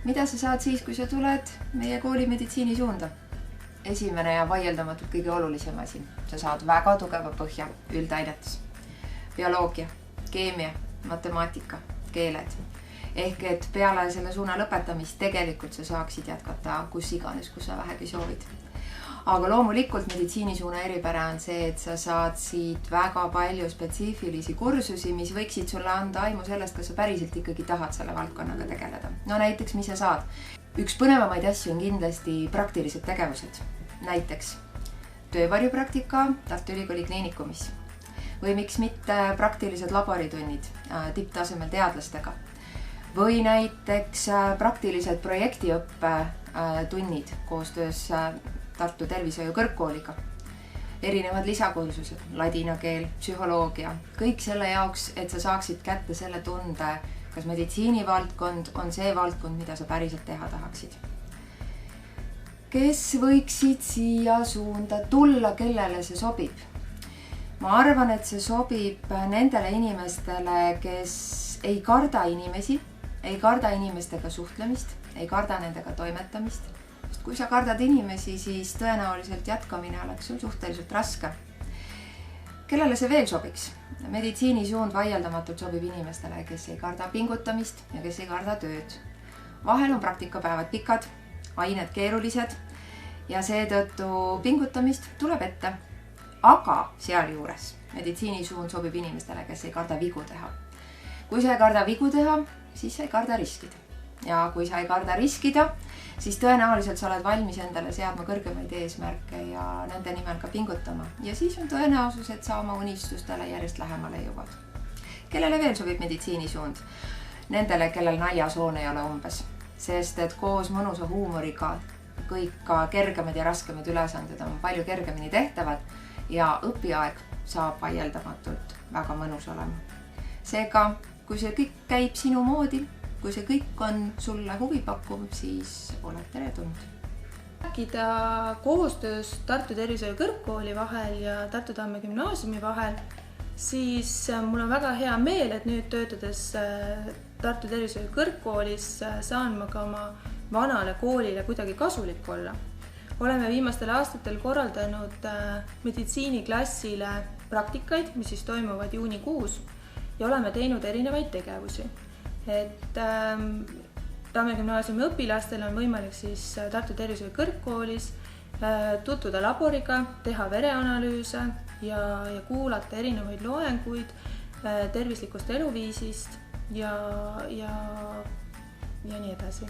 Mida sa saad siis, kui sa tuled meie kooli meditsiinisuunda? Esimene ja vaieldamatult kõige olulisem asi. Sa saad väga tugeva põhja üldainetes. Bioloogia, keemia, matemaatika, keeled. Ehk et peale selle suuna lõpetamist tegelikult sa saaksid jätkata kus iganes, kus sa vähegi soovid. Aga loomulikult meditsiinisuuna eripära on see, et sa saad siit väga palju spetsiifilisi kursusi, mis võiksid sulle anda aimu sellest, kas sa päriselt ikkagi tahad selle valdkonnaga tegeleda. No näiteks, mis sa saad? Üks põnevamaid asju on kindlasti praktilised tegevused. Näiteks töövarjupraktika Tartu Ülikooli kliinikumis. Või miks mitte praktilised laboritunnid tipptasemel teadlastega. Või näiteks praktilised projektiõppe tunnid koostöös Tartu Tervishoiu kõrgkooliga. Erinevad lisakursused, ladina keel, psühholoogia. Kõik selle jaoks, et sa saaksid kätte selle tunde, kas meditsiinivaldkond on see valdkond, mida sa päriselt teha tahaksid. Kes võiksid siia suunda tulla, kellele see sobib? Ma arvan, et see sobib nendele inimestele, kes ei karda inimesi, ei karda inimestega suhtlemist, ei karda nendega toimetamist. Kui sa kardad inimesi, siis tõenäoliselt jätkamine oleks sul suhteliselt raske. Kellele see veel sobiks? Meditsiinisuund vaieldamatult sobib inimestele, kes ei karda pingutamist ja kes ei karda tööd. Vahel on praktikapäevad pikad, ained keerulised ja seetõttu pingutamist tuleb ette. Aga sealjuures meditsiinisuund sobib inimestele, kes ei karda vigu teha. Kui sa ei karda vigu teha, siis sa ei karda riskida. Ja kui sa ei karda riskida, siis tõenäoliselt sa oled valmis endale seadma kõrgemaid eesmärke ja nende nimel ka pingutama. Ja siis on tõenäosus, et sa oma unistustele järjest lähemale jõuad. Kellele veel sobib meditsiinisuund? Nendele, kellel naljasoon ei ole umbes. Sest et koos mõnusa huumoriga kõik ka kergemad ja raskemad ülesanded on palju kergemini tehtavad ja õpiaeg saab vaieldamatult väga mõnus olema. Seega, kui see kõik käib sinu moodi, kui see kõik on sulle huvipakkuv, siis oled teretulnud. Rääkida koostöös Tartu Tervishoiu kõrgkooli vahel ja Tartu Tamme gümnaasiumi vahel, siis mul on väga hea meel, et nüüd töötades Tartu Tervishoiu kõrgkoolis saan ma ka oma vanale koolile kuidagi kasulik olla. Oleme viimastel aastatel korraldanud meditsiiniklassile praktikaid, mis siis toimuvad juunikuus ja oleme teinud erinevaid tegevusi. Et Tamme gümnaasiumi õpilastel on võimalik siis Tartu Tervishoiu kõrgkoolis tutvuda laboriga, teha vereanalüüse ja kuulata erinevaid loenguid tervislikust eluviisist ja nii edasi.